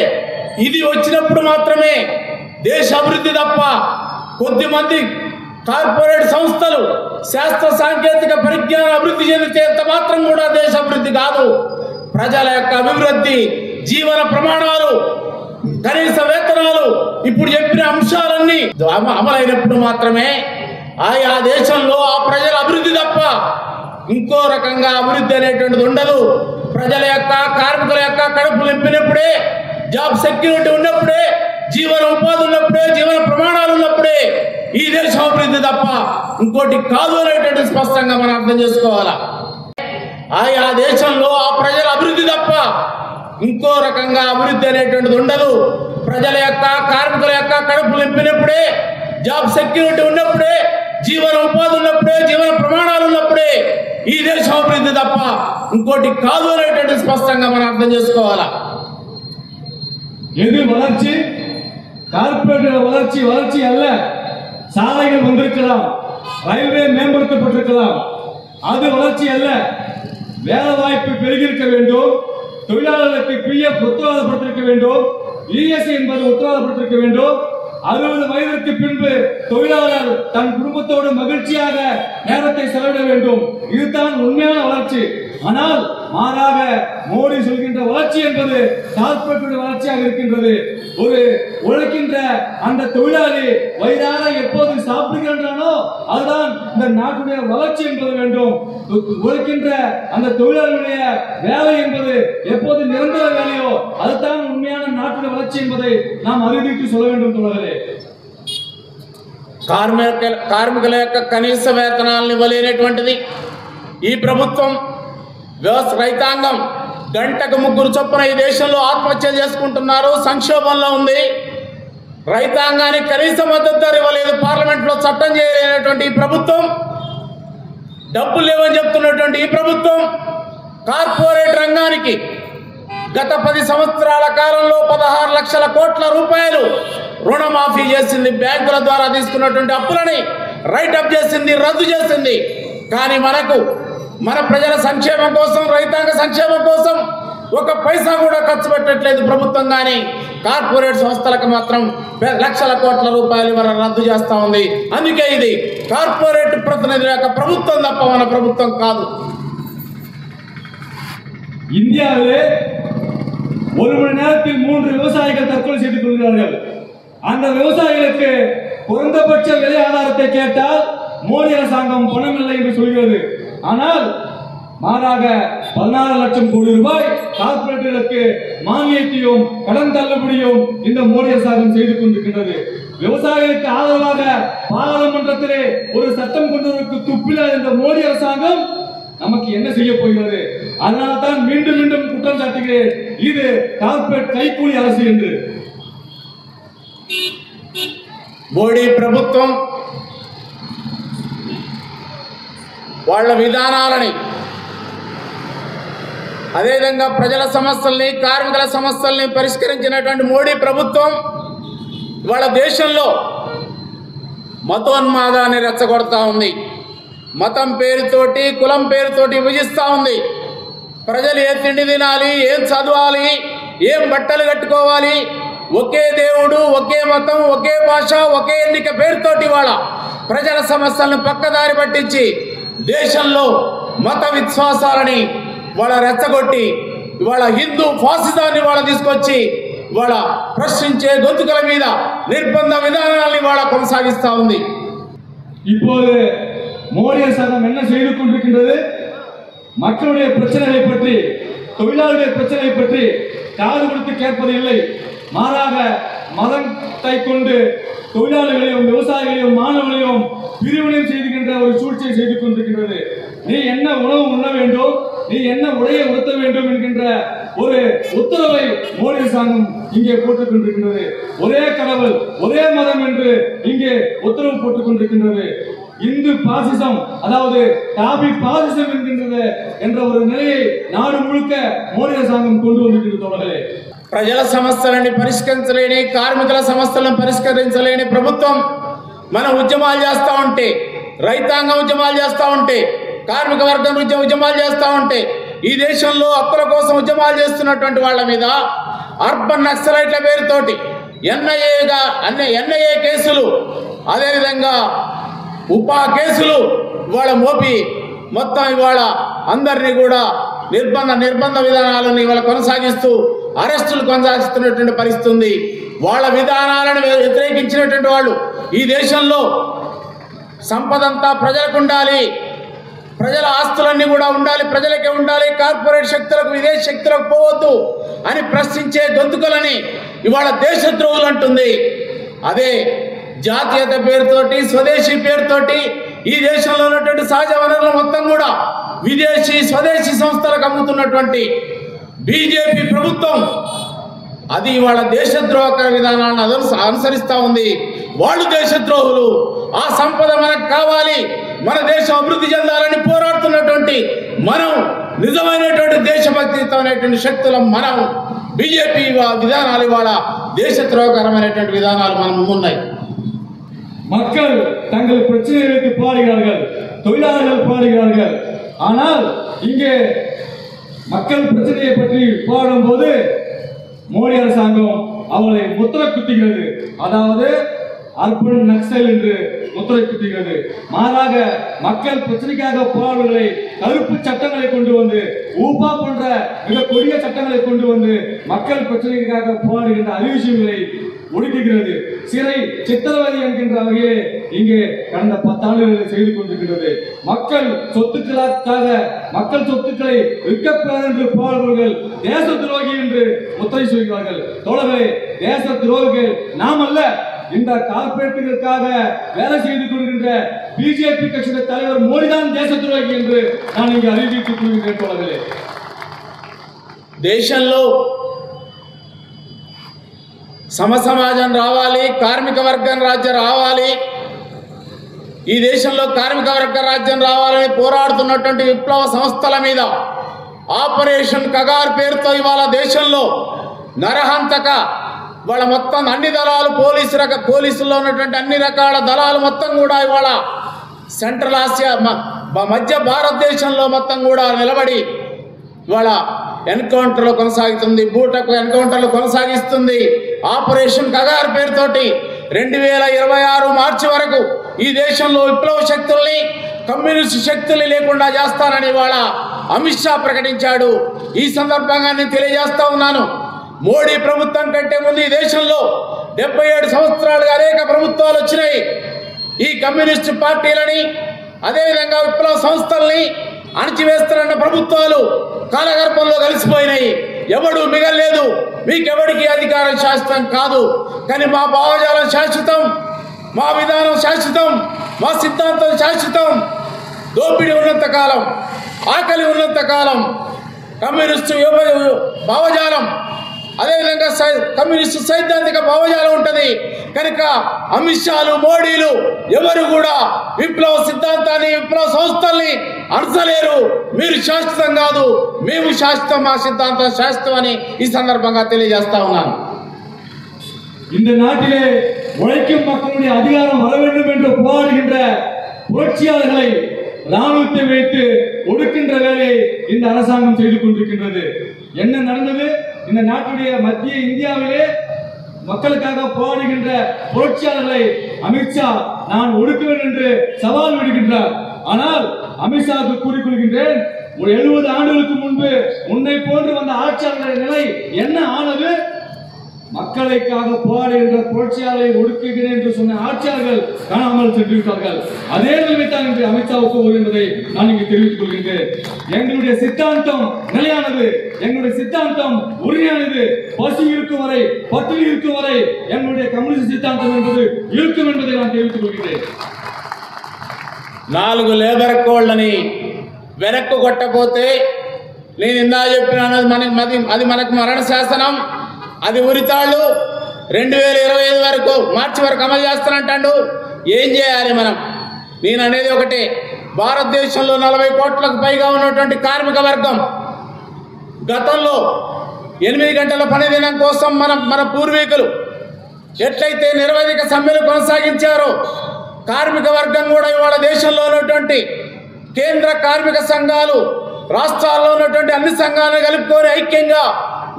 Speaker 1: ఇది వచ్చినప్పుడు మాత్రమే దేశ అభివృద్ధి తప్ప కొద్దిమంది కార్పొరేట్ సంస్థలు శాస్త్ర సాంకేతిక పరిజ్ఞానం అభివృద్ధి చెందితే మాత్రం కూడా దేశ అభివృద్ధి కాదు. ప్రజల యొక్క అభివృద్ధి, జీవన ప్రమాణాలు, కనీస వేతనాలు, ఇప్పుడు చెప్పిన అంశాలన్నీ అమలైనప్పుడు మాత్రమే ఆయా దేశంలో ఆ ప్రజల అభివృద్ధి తప్ప ఇంకో రకంగా అభివృద్ధి అనేటువంటిది ఉండదు. ప్రజల యొక్క, కార్మికుల యొక్క కడుపు నింపినప్పుడే, జాబ్ సెక్యూరిటీ ఉన్నప్పుడే, జీవన ఉపాధి ఉన్నప్పుడే, జీవన ప్రమాణాలు ఉన్నప్పుడే ఈ దేశం అభివృద్ధి తప్ప ఇంకోటి కాదు అనేటువంటి స్పష్టంగా మనం అర్థం చేసుకోవాలా. ఆయా దేశంలో ఆ ప్రజల అభివృద్ధి తప్ప ఇంకో రకంగా అభివృద్ధి అనేటువంటిది ఉండదు. ప్రజల యొక్క, కార్మికుల యొక్క కడుపు నింపినప్పుడే, జాబ్ సెక్యూరిటీ ఉన్నప్పుడే, జీవన ఉపాధి ఉన్నప్పుడే, జీవన ప్రమాణాలు ఉన్నప్పుడే ఈ దేశం అభివృద్ధి తప్ప ఇంకోటి కాదు అనేటువంటి స్పష్టంగా మనం అర్థం చేసుకోవాలా.
Speaker 2: எது வளர்ச்சி? கார்ப்பரேட் வளர்ச்சி வளர்ச்சி அல்ல. சாலைகள் வந்திருக்கலாம், ரயில்வே மேம்படுத்தப்பட்டிருக்கலாம், அது வளர்ச்சி அல்ல. வேலை வாய்ப்பு பெருகியிருக்க வேண்டும், தொழிலாளர்களுக்கு பிஎஃப் உத்தரவாதப்படுத்திருக்க வேண்டும், இஎஸ்ஐ என்பது உத்தரவாதப்படுத்திருக்க வேண்டும். 60 வயதிற்கு பின்பு தொழிலாளர் தன் குடும்பத்தோடு மகிழ்ச்சியாக நேரத்தை செலவிட வேண்டும். இதுதான் உண்மையான வளர்ச்சி. ஆனால் மாறாக மோடி சொல்கின்ற வளர்ச்சி என்பது கார்ப்பரேட் வளர்ச்சியாக இருக்கின்றது. ஒரு உழைக்கின்ற அந்த தொழிலாளி வயிறார எப்போது சாப்பிடுகின்றானோ அதுதான் இந்த நாட்டுடைய வளர்ச்சி என்பது வேண்டும். உழைக்கின்ற அந்த தொழிலாளியுடைய வேலை என்பது எப்போது நிரந்தர வேலையோ அதுதான் உண்மையான நாட்டுடைய வளர்ச்சி என்பதை நாம் அறிவித்து சொல்ல வேண்டும் தோழர்களே.
Speaker 1: కార్మికుల యొక్క కనీస వేతనాలను ఇవ్వలేనటువంటిది ఈ ప్రభుత్వం. రైతాంగం గంటకు 3 చొప్పున ఈ దేశంలో ఆత్మహత్య చేసుకుంటున్నారు, సంక్షోభంలో ఉంది. రైతాంగానికి కనీస మద్దతు ధర ఇవ్వలేదు, పార్లమెంట్లో చట్టం చేయలేనటువంటి ఈ ప్రభుత్వం, డబ్బులు లేవని చెప్తున్నటువంటి ఈ ప్రభుత్వం కార్పొరేట్ రంగానికి గత 10 సంవత్సరాల కాలంలో 16 లక్షల కోట్ల రూపాయలు రుణమాఫీ చేసింది. బ్యాంకుల ద్వారా తీసుకున్నటువంటి అప్పులని రైటప్ చేసింది, రద్దు చేసింది. కానీ మన ప్రజల సంక్షేమం కోసం, రైతాంగ సంక్షేమం కోసం ఒక పైసా కూడా ఖర్చు పెట్టట్లేదు ప్రభుత్వం. కానీ కార్పొరేట్ సంస్థలకు మాత్రం లక్షల కోట్ల రూపాయలు వరకు రద్దు చేస్తూ ఉంది. అందుకే ఇది కార్పొరేట్ ప్రతినిధుల యొక్క ప్రభుత్వం తప్ప మన ప్రభుత్వం కాదు.
Speaker 2: இந்தியாவிலே 1 மணி நேரத்தில் 3 விவசாயிகள் தற்கொலை செய்து கொள்கிறார்கள். அந்த விவசாயிகளுக்கு குறைந்தபட்ச விலை ஆதாரத்தை கேட்டால் மோடி அரசாங்கம் பணமில்லை என்று சொல்கிறது. ஆனால் மாறாக 16 லட்சம் கோடி ரூபாய் கார்ப்பரேட்டுகளுக்கு மானியத்தையும் கடன் தள்ளுபடியும் இந்த மோடி அரசாங்கம் செய்து கொண்டிருக்கின்றது. விவசாயிகளுக்கு ஆதரவாக பாராளுமன்றத்திலே ஒரு சட்டம் கொண்டு வருவதற்கு துப்பில்லாத இந்த மோடி அரசாங்கம் நமக்கு என்ன செய்ய போகிறது? அதனால தான் மீண்டும் மீண்டும் குற்றம் சாட்டுகிறேன், இது கார்ப்பரேட் கைக்கூலி அரசு என்று.
Speaker 1: మోడీ ప్రభుత్వం వాళ్ళ విధానాలని అదేవిధంగా ప్రజల సమస్యల్ని, కార్మికుల సమస్యల్ని పరిష్కరించినటువంటి మోడీ ప్రభుత్వం ఇవాళ దేశంలో మతోన్మాదాన్ని రెచ్చగొడతా ఉంది. మతం పేరుతోటి, కులం పేరుతోటి విభజిస్తూ ఉంది. ప్రజలు ఏ తిండి తినాలి, ఏం చదవాలి, ఏం బట్టలు కట్టుకోవాలి, ఒకే దేవుడు, ఒకే మతం, ఒకే భాష, ఒకే ఎన్నిక పేరుతోటి ఇవాళ ప్రజల సమస్యలను పక్కదారి పట్టించి దేశంలో మత విశ్వాసాలని వాళ్ళ రెచ్చగొట్టి ఇవాళ హిందూ ఫాసిజాన్ని వాళ్ళ తీసుకొచ్చి ఇవాళ ప్రశ్నించే గొంతుకల మీద నిర్బంధ విధానాన్ని వాళ్ళ కొనసాగిస్తూ ఉంది.
Speaker 2: இப்போது மோடி அரசாங்கம் என்ன செய்து கொண்டிருக்கின்றது? மக்களுடைய பிரச்சனைகளை பற்றி, தொழிலாளர்களுடைய பிரச்சனைகளை பற்றி காது கொடுத்து கேட்பதில்லை. மாறாக மதத்தை கொண்டு தொழிலாளர்களையும், விவசாயிகளையும், மாணவர்களையும் பிரிவினையும் செய்துகின்ற ஒரு சூழ்ச்சியை செய்து கொண்டிருக்கின்றது. நீ என்ன உணவு உண்ண வேண்டும், நீ என்ன உடையை உடுத்த வேண்டும் என்கின்ற ஒரு உத்தரவை மோடி அரசாங்கம் இங்கே போட்டுக் கொண்டிருக்கின்றது. ஒரே கடவுள், ஒரே மதம் என்று இங்கே உத்தரவு போட்டுக் கொண்டிருக்கின்றது. இந்து பாசிசம், அதாவது காபி பாசிசம் என்கின்றது என்ற ஒரு நிலையை நாடு முழுக்க மோடி அரசாங்கம் கொண்டு வந்திருக்கிறது.
Speaker 1: ప్రజల సమస్యలను పరిష్కరించలేని, కార్మికుల సమస్యలను పరిష్కరించలేని ప్రభుత్వం మన ఉద్యమాలు చేస్తూ ఉంటే, రైతాంగం ఉద్యమాలు చేస్తూ ఉంటే, కార్మిక వర్గం ఉద్యమాలు చేస్తూ ఉంటే, ఈ దేశంలో హక్కుల కోసం ఉద్యమాలు చేస్తున్నటువంటి వాళ్ళ మీద అర్బన్ నక్సలైట్ల పేరుతోటి ఎన్ఐఏ కేసులు, అదేవిధంగా ఉపా కేసులు ఇవాళ మోపి మొత్తం ఇవాళ అందరినీ కూడా నిర్బంధ విధానాలను ఇవాళ కొనసాగిస్తూ అరెస్టులు కొనసాగిస్తున్నటువంటి పరిస్థితి ఉంది. వాళ్ళ విధానాలను వ్యతిరేకించినటువంటి వాళ్ళు ఈ దేశంలో సంపదంతా ప్రజలకు ఉండాలి, ప్రజల ఆస్తులన్నీ కూడా ఉండాలి, ప్రజలకే ఉండాలి, కార్పొరేట్ శక్తులకు, విదేశీ శక్తులకు పోవద్దు అని ప్రశ్నించే గొంతుకలని ఇవాళ దేశద్రోహులు అంటుంది. అదే జాతీయత పేరుతోటి, స్వదేశీ పేరుతోటి ఈ దేశంలో ఉన్నటువంటి సహజ వనరులు మొత్తం కూడా విదేశీ, స్వదేశీ సంస్థలకు అమ్ముతున్నటువంటి బీజేపీ ప్రభుత్వం అది ఇవాళ దేశద్రోహకర విధానాలను అనుసరిస్తూ ఉంది. వాళ్ళు దేశద్రోహులు. ఆ సంపద మనకు కావాలి, మన దేశం అభివృద్ధి చెందాలని పోరాడుతున్నటువంటి మనం నిజమైనటువంటి దేశభక్తితో అనేటువంటి శక్తులం మనం. బీజేపీ విధానాలు ఇవాళ దేశద్రోహకరమైనటువంటి విధానాలు మన ముందున్నాయి.
Speaker 2: மக்கள் தங்கள் பிரச்சனைகளுக்கு போராடுகிறார்கள், தொழிலாளர்கள் போராடுகிறார்கள். ஆனால் இங்கே மக்கள் பிரச்சனையை பற்றி போராடும் போது மோடி அரசாங்கம் அவளை முத்திரை குத்துகிறது. அதாவது அர்பன் நக்சல் என்று முத்திரை குத்துகிறது. மாறாக மக்கள் பிரச்சனைக்காக போராடுவர்களை கருப்பு சட்டங்களை கொண்டு வந்து, ஊபா போன்ற மிக கொடிய சட்டங்களை கொண்டு வந்து மக்கள் பிரச்சனைக்காக போராடுகின்ற அறிவிஷயங்களை ஒடுக்குகிறது. சிறை சித்திரவதை என்கின்ற வகையிலே இங்கே கடந்த 10 ஆண்டுகளில் செய்து கொண்டிருக்கிறது. மக்கள் சொத்துக்களுக்காக மக்கள் சொத்துக்களை விற்கப்படாது என்று போராடுபவர்கள் தேச துரோகி என்று முத்திரை சொல்கிறார்கள். தோழர்களே, தேச துரோகிகள் நாம் அல்ல, இந்த கார்பரேட்டுகளுக்காக வேலை செய்து கொள்கின்ற பிஜேபி கட்சியின் தலைவர் மோடிதான் தேச துரோகி என்று நான் இங்கு அறிவித்துக் கொள்கிறேன். தோழர்களே,
Speaker 1: దేశంలో సమసమాజం రావాలి, కార్మిక వర్గం రాజ్యం రావాలి, ఈ దేశంలో కార్మిక వర్గ రాజ్యం రావాలని పోరాడుతున్నటువంటి విప్లవ సంస్థల మీద ఆపరేషన్ కగార్ పేరుతో ఇవాళ దేశంలో నరహంతక వాళ్ళ మొత్తం అన్ని దళాలు, పోలీసుల్లో ఉన్నటువంటి అన్ని రకాల దళాలు మొత్తం కూడా ఇవాళ సెంట్రల్ ఆసియా, మధ్య భారతదేశంలో మొత్తం కూడా నిలబడి ఇవాళ ఎన్కౌంటర్లు కొనసాగుతుంది, బూటకు ఎన్కౌంటర్లు కొనసాగిస్తుంది. ఆపరేషన్ కగార్ పేరుతోటి 2026 మార్చి వరకు ఈ దేశంలో విప్లవ శక్తుల్ని, కమ్యూనిస్ట్ శక్తుల్ని లేకుండా చేస్తానని ఇవాళ అమిత్ షా ప్రకటించాడు. ఈ సందర్భంగా నేను తెలియజేస్తా ఉన్నాను, మోడీ ప్రభుత్వం కంటే ముందు ఈ దేశంలో 77 సంవత్సరాలుగా అనేక ప్రభుత్వాలు వచ్చినాయి. ఈ కమ్యూనిస్టు పార్టీలని, అదేవిధంగా విప్లవ సంస్థల్ని అణచివేస్తున్న ప్రభుత్వాలు కాలగర్భంలో కలిసిపోయినాయి. ఎవడు మిగలేదు, మీకెవడికి అధికారం శాశ్వతం కాదు. కానీ మా భావజాలం శాశ్వతం, మా విధానం శాశ్వతం, మా సిద్ధాంతం శాశ్వతం. దోపిడీ ఉన్నంత కాలం, ఆకలి ఉన్నంత కాలం కమ్యూనిస్టు భావజాలం, అదేవిధంగా కమ్యూనిస్టు సైద్ధాంతిక భావజాలం ఉంటుంది. కనుక అమిత్ షాలు, మోడీలు ఎవరు కూడా విప్లవ సిద్ధాంతాన్ని, విప్లవ సంస్థల్ని అరచలేరు. మీరు శాశ్వతం కాదు, మేము శాశ్వతం, మా సిద్ధాంతం శాశ్వతం అని ఈ సందర్భంగా తెలియజేస్తా ఉన్నాను.
Speaker 2: இந்த நாட்டிலே உழைக்கும் மக்களுடைய அதிகாரம் வர வேண்டும் என்று போராடுகின்ற புரட்சியாளர்களை ராணுவத்தை வைத்து ஒடுக்கின்ற வேலையை இந்த அரசாங்கம் செய்து கொண்டிருக்கின்றது. என்ன நடந்தது? இந்த நாட்டுடைய மத்திய இந்தியாவிலே மக்களுக்காக போராடுகின்ற புரட்சியாளர்களை அமித்ஷா நான் ஒடுக்குவேன் என்று சவால் விடுகின்றார். ஆனால் அமித்ஷாவுக்கு கூறிக்கொள்கின்றேன், ஒரு 70 ஆண்டுகளுக்கு முன்பு உன்னை போன்று வந்த ஆட்சியாளர்களின் நிலை என்ன ஆனது? மக்களுக்காக போராடுகின்ற புரட்சியாளரை ஒடுக்குகிறேன் என்று சொன்ன ஆட்சியாளர்கள் காணாமல் சென்றுவிட்டார்கள். அதே நிலைமைத்தான் இன்று அமித்ஷாவுக்கு வருகின்றதை நான் இங்கு தெரிவித்துக் கொள்கின்றேன். எங்களுடைய சித்தாந்தம் நிலையானது, எங்களுடைய சித்தாந்தம் உறுதியானது. பசி இருக்கும் வரை, பட்டினி இருக்கும் வரை எங்களுடைய கம்யூனிஸ்ட் சித்தாந்தம் என்பது இருக்கும் என்பதை நான் தெரிவித்துக் கொள்கிறேன்.
Speaker 1: 4 లేబర్ కోళ్లని వెనక్కు కొట్టపోతే నేను ఇందా చెప్పినాను, అది మనకు మరణ శాసనం. అది ఉరితాళ్ళు 2025 వరకు, మార్చి వరకు అమలు చేస్తానంటాడు. ఏం చేయాలి మనం? నేను అనేది ఒకటే, భారతదేశంలో 40 కోట్లకు పైగా ఉన్నటువంటి కార్మిక వర్గం గతంలో 8 గంటల పని దినం కోసం మన పూర్వీకులు ఎట్లయితే నిరవధిక సమ్మెలు కొనసాగించారో, కార్మిక వర్గం కూడా ఇవాళ దేశంలో ఉన్నటువంటి కేంద్ర కార్మిక సంఘాలు, రాష్ట్రాల్లో ఉన్నటువంటి అన్ని సంఘాలను కలుపుకొని ఐక్యంగా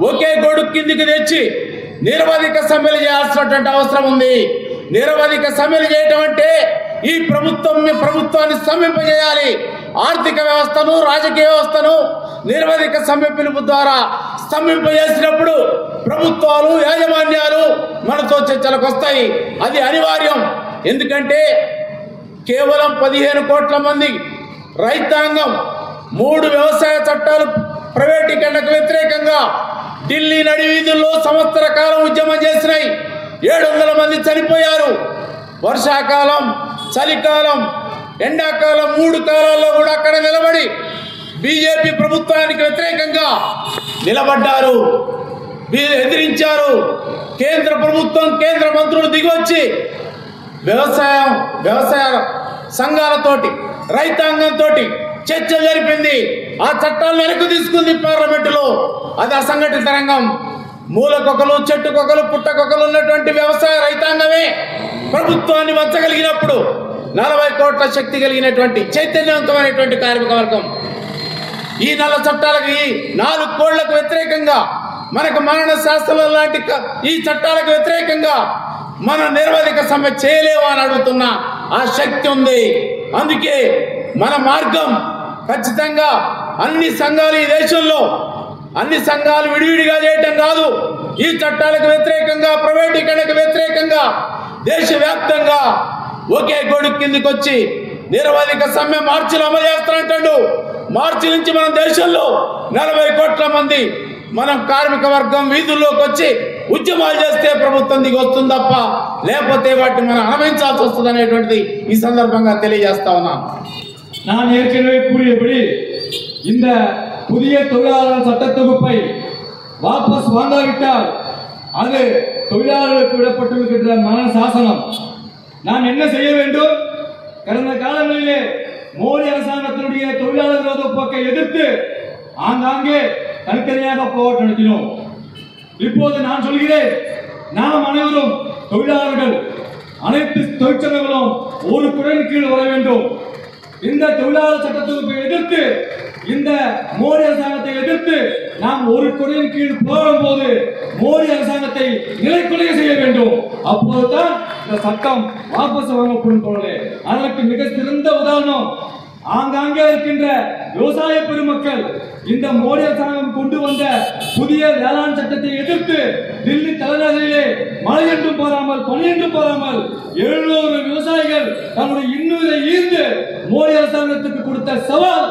Speaker 1: ఒకే గొడుగు కిందికి తెచ్చి నిరవధిక సమ్మెలు చేయాల్సినటువంటి అవసరం ఉంది. నిరవధిక సమ్మెలు చేయటం అంటే ఈ ప్రభుత్వాన్ని స్తంభింపజేయాలి. ఆర్థిక వ్యవస్థను, రాజకీయ వ్యవస్థను నిరవధిక సమ్మె పిలుపు ద్వారా స్తంభింపజేసినప్పుడు ప్రభుత్వాలు, యాజమాన్యాలు మనతో చర్చలకు వస్తాయి. అది అనివార్యం. ఎందుకంటే కేవలం 15 కోట్ల మంది రైతాంగం 3 వ్యవసాయ చట్టాలు ప్రైవేటీకరణకు వ్యతిరేకంగా ఢిల్లీ నడివీధుల్లో సంవత్సర కాలం ఉద్యమం చేసినాయి. 700 మంది చనిపోయారు. వర్షాకాలం, చలికాలం, ఎండాకాలం 3 కాలాల్లో కూడా అక్కడ నిలబడి బీజేపీ ప్రభుత్వానికి వ్యతిరేకంగా నిలబడ్డారు, ఎదిరించారు. కేంద్ర ప్రభుత్వం, కేంద్ర మంత్రులు దిగొచ్చి వ్యవసాయ సంఘాలతోటి, రైతాంగంతో చర్చలు జరిపింది. ఆ చట్టాలను వెనక్కి తీసుకుంది పార్లమెంటులో. అది అసంఘటిత రంగం. మూలకొకలు, చెట్టుకొకలు, పుట్టకొకలు ఉన్నటువంటి వ్యవసాయ రైతాంగమే ప్రభుత్వాన్ని వంచగలిగినప్పుడు 40 కోట్ల శక్తి కలిగినటువంటి చైతన్యవంతమైనటువంటి కార్మిక వర్గం ఈ నల్ల చట్టాలకి, 4 కోళ్లకు వ్యతిరేకంగా, మనకు మరణ శాస్త్రం లాంటి ఈ చట్టాలకు వ్యతిరేకంగా మన నిరవధిక సమ్మె చేయలేము అని అడుగుతున్న ఆ శక్తి ఉంది. అందుకే మన మార్గం ఖచ్చితంగా అన్ని సంఘాలు, ఈ దేశంలో అన్ని సంఘాలు విడివిడిగా చేయటం కాదు, ఈ చట్టాలకు వ్యతిరేకంగా, ప్రైవేటీకరణకు వ్యతిరేకంగా దేశవ్యాప్తంగా ఒకే గొడుగు కిందికి వచ్చి నిరవధిక సమ్మె మార్చిలో అమలు చేస్తానంటాడు. మార్చి నుంచి మన దేశంలో 40 కోట్ల మంది మనం కార్మిక వర్గం వీధుల్లోకి వచ్చి ఉద్యమాలు చేస్తే ప్రభుత్వం దిగి వస్తుంది తప్ప, లేకపోతే వాటిని మనం అనుభవించాల్సి వస్తుంది అనేటువంటిది ఈ సందర్భంగా తెలియజేస్తా ఉన్నాను.
Speaker 2: நான் ஏற்கனவே கூறியபடி இந்த புதிய தொழிலாளர் சட்ட தொகுப்பை வாபஸ் வாங்காவிட்டால் அது தொழிலாளர்களுக்கு விடப்பட்டிருக்கின்ற மரண சாசனம். நாம் என்ன செய்ய வேண்டும்? கடந்த காலங்களிலே மோடி அரசாங்கத்தினுடைய தொழிலாளர் விரோத போக்கை எதிர்த்து ஆங்காங்கே தனித்தனியாக போராட்டம் நடத்தினோம். இப்போது நான் சொல்கிறேன், நாம் அனைவரும் தொழிலாளர்கள், அனைத்து தொழிற்சங்கங்களும் ஒரு குடையின் கீழ் வர வேண்டும். இந்த தொழிலாளர் சட்ட தொகுப்பை எதிர்த்து, இந்த மோடி அரசாங்கத்தை எதிர்த்து நாம் ஒரு குடையின் கீழ் போடும் போது மோடி அரசாங்கத்தை நிலைக்குலைய செய்ய வேண்டும். அப்போதுதான் இந்த சட்டம் வாபஸ் வாங்கப்படும். தோழர்களே, அதற்கு மிக சிறந்த உதாரணம் ஆங்காங்கே இருக்கின்ற விவசாய பெருமக்கள் இந்த மோடி அரசாங்கம் கொண்டு வந்த புதிய வேளாண் சட்டத்தை எதிர்த்து தில்லி தலைநகரிலே மழை என்றும் போராமல், பனி என்றும் போராமல் 700 விவசாயிகள் தன்னுடைய இன்னுயிரை ஈர்த்து மோடி அரசாங்கத்துக்கு கொடுத்த சவால்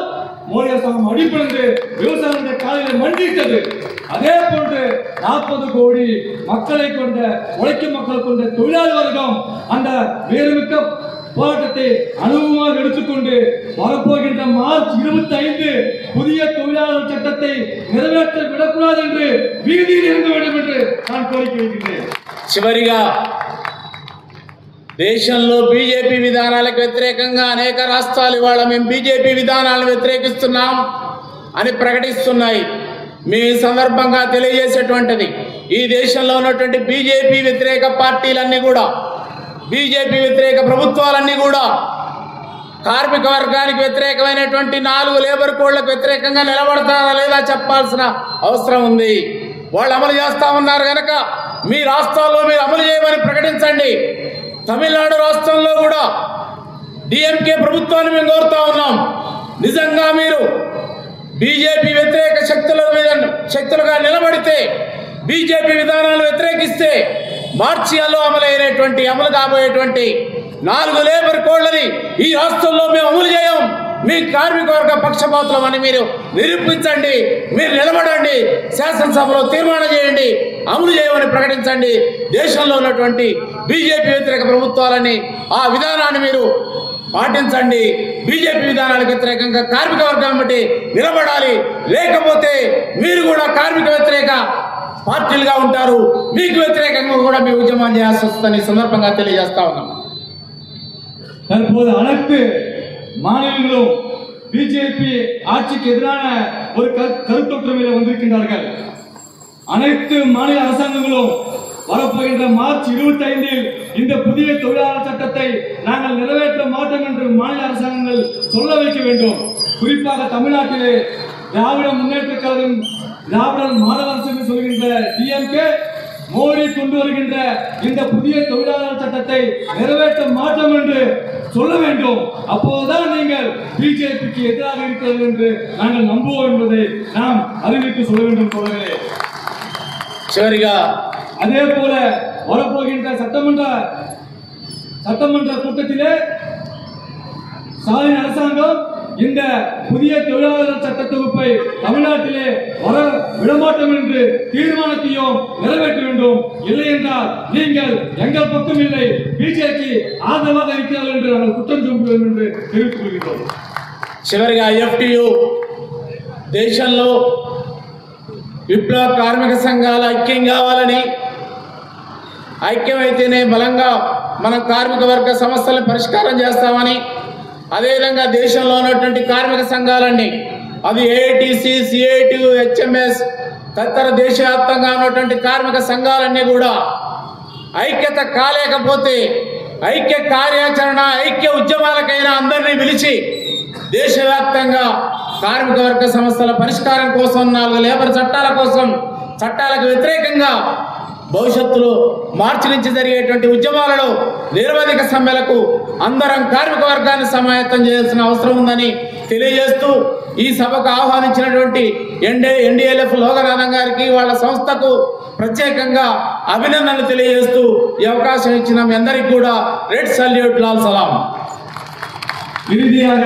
Speaker 2: மோடி அரசாங்கம் அடிபணிந்து விவசாயிகளுடைய காலில் மண்டிட்டது. அதே போன்று 40 கோடி மக்களை கொண்ட, உழைக்கும் மக்கள் கொண்ட தொழிலாளர் வர்க்கம் அந்த வேறுமிக்க போராட்டத்தை அனுபவமாக எடுத்துக்கொண்டு வரப்போகின்ற மார்ச் 25 புதிய தொழிலாளர் சட்டத்தை நிறைவேற்ற விடக்கூடாது என்று வீதியில் இறங்க வேண்டும் என்று நான் கோரிக்கை வைக்கின்றேன்.
Speaker 1: చివరిగా దేశంలో బీజేపీ విధానాలకు వ్యతిరేకంగా అనేక రాష్ట్రాలు ఇవాళ మేము బీజేపీ విధానాలను వ్యతిరేకిస్తున్నాం అని ప్రకటిస్తున్నాయి. మీ సందర్భంగా తెలియజేసేటువంటిది, ఈ దేశంలో ఉన్నటువంటి బీజేపీ వ్యతిరేక పార్టీలన్నీ కూడా, బీజేపీ వ్యతిరేక ప్రభుత్వాలన్నీ కూడా కార్మిక వర్గానికి వ్యతిరేకమైనటువంటి 4 లేబర్ కోడ్లకు వ్యతిరేకంగా నిలబడతారా లేదా చెప్పాల్సిన అవసరం ఉంది. వాళ్ళు అమలు చేస్తా ఉన్నారు కనుక మీ రాష్ట్రాల్లో మీరు అమలు చేయమని ప్రకటించండి. తమిళనాడు రాష్ట్రంలో కూడా డిఎంకే ప్రభుత్వాన్ని మేము కోరుతా ఉన్నాం. నిజంగా మీరు బీజేపీ వ్యతిరేక శక్తులుగా నిలబడితే, బీజేపీ విధానాలను వ్యతిరేకిస్తే మార్చిలో అమలు కాబోయేటువంటి 4 లేబర్ కోడ్లని ఈ రాష్ట్రంలో మేము అమలు చేయం, మీ కార్మిక వర్గ పక్షపాతులం అని మీరు నిరూపించండి. మీరు నిలబడండి, శాసనసభలో తీర్మానం చేయండి, అమలు చేయమని ప్రకటించండి. దేశంలో ఉన్నటువంటి బీజేపీ వ్యతిరేక ప్రభుత్వాలని ఆ విధానాన్ని మీరు పాటించండి. బీజేపీ విధానాలకు వ్యతిరేకంగా కార్మిక వర్గం బట్టి నిలబడాలి. లేకపోతే మీరు కూడా కార్మిక వ్యతిరేక పార్టీలుగా ఉంటారు. మీకు వ్యతిరేకంగా కూడా మీ ఉద్యమం చేయాల్సి వస్తుందని సందర్భంగా తెలియజేస్తా ఉన్నాం.
Speaker 2: தற்போது அனைத்து மாநிலங்களும் பிஜேபி ஆட்சிக்கு எதிரான ஒரு கருத்தொற்றுமையில வந்திருக்கின்றார்கள். அனைத்து மாநில அரசாங்கங்களும் வரப்போகின்ற மார்ச் 25 இந்த புதிய தொழிலாளர் சட்டத்தை நாங்கள் நிறைவேற்ற மாட்டோம் என்று மாநில அரசாங்கங்கள் சொல்ல வைக்க வேண்டும். குறிப்பாக தமிழ்நாட்டிலே திராவிட முன்னேற்ற கழகம், திராவிடர் மாடல் அரசு சொல்கின்ற டிஎம்கே மோடி கொண்டு வருகின்ற இந்த புதிய தொழிலாளர் சட்டத்தை நிறைவேற்ற மாட்டோம் என்று சொல்ல வேண்டும். அப்போதுதான் நீங்கள் பிஜேபிக்கு எதிராக இருக்கிறது என்று நாங்கள் நம்புவோம் என்பதை நாம் அறிவித்து சொல்ல வேண்டும். தோழர்களே,
Speaker 1: சரிగా
Speaker 2: அதே போல வரப்போகின்ற சட்டமன்ற கூட்டத்திலே ஸ்டாலின் அரசாங்கம் இந்த புதிய தொழிலாளர் சட்ட தொகுப்பை தமிழ்நாட்டிலே வர விடமாட்டோம் என்று தீர்மானத்தையும் நிறைவேற்ற வேண்டும். இல்லை என்றால் நீங்கள் எங்கள் பக்கம் இல்லை, பிஜேபி ஆதரவாக இருக்கிறார்கள் என்று நாங்கள் குற்றம் சுமத்துவோம் என்று தெரிவித்துக் கொள்கிறோம்.
Speaker 1: చివరిగా ఎఫ్టియు దేశంలో విప్లవ కార్మిక సంఘాల ఐక్యం కావాలని, ఐక్యమైతేనే బలంగా మన కార్మిక వర్గ సమస్యలను పరిష్కారం చేస్తామని, అదేవిధంగా దేశంలో ఉన్నటువంటి కార్మిక సంఘాలన్నీ, అది ఏఐటీసీ, సిఐటియు, హెచ్ఎంఎస్ తదితర దేశవ్యాప్తంగా ఉన్నటువంటి కార్మిక సంఘాలన్నీ కూడా ఐక్యత కాలేకపోతే ఐక్య కార్యాచరణ, ఐక్య ఉద్యమాలకైనా అందరినీ పిలిచి దేశవ్యాప్తంగా కార్మిక వర్గ సమస్యల పరిష్కారం కోసం, 4 లేబర్ చట్టాల కోసం, చట్టాలకు వ్యతిరేకంగా భవిష్యత్తులో మార్చి నుంచి జరిగేటువంటి ఉద్యమాలలో నిరవధిక సమ్మెలకు అందరం కార్మిక వర్గాన్ని సమాయత్తం చేయాల్సిన అవసరం ఉందని తెలియజేస్తూ, ఈ సభకు ఆహ్వానించినటువంటి ఎన్డీఎల్ఎఫ్ లోకనాథం గారికి, వాళ్ళ సంస్థకు ప్రత్యేకంగా అభినందనలు తెలియజేస్తూ ఈ అవకాశం ఇచ్చిన మీ అందరికీ కూడా రెడ్ సల్యూట్, లాల్ సలాం.
Speaker 2: இறுதியாக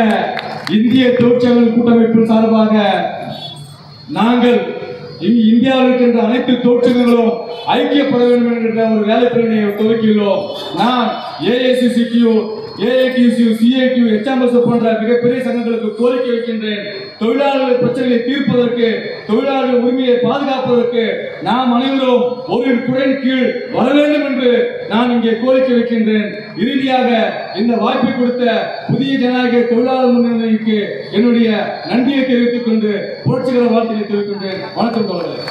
Speaker 2: இந்திய தொழிற்சங்க கூட்டமைப்பின் சார்பாக நாங்கள் இந்தியாவில் இருக்கின்ற அனைத்து தொழிற்சங்கங்களும் ஐக்கியப்பட வேண்டும் என்ற ஒரு வேலைப்பிரிவினை துவக்கியுள்ளோம். நான் ஏஐசிசிடியு, ஏஐடியூசியு, சிஐடியு, ஹெச்எம்எஸ் போன்ற மிகப்பெரிய சங்கங்களுக்கு கோரிக்கை வைக்கின்றேன். தொழிலாளர்கள் பிரச்சனைகளை தீர்ப்பதற்கு, தொழிலாளர்கள் உரிமையை பாதுகாப்பதற்கு நாம் அனைவரும் ஒரு குடையின் கீழ் வர வேண்டும் என்று நான் இங்கே கோரிக்கை வைக்கின்றேன். இறுதியாக இந்த வாய்ப்பை கொடுத்த புதிய ஜனநாயக தொழிலாளர் முன்னணிக்கு என்னுடைய நன்றியை தெரிவித்துக் கொண்டு புரட்சிகர வாழ்த்துக்களை தெரிவிக்கின்றேன். வணக்கம் தோழர்களே.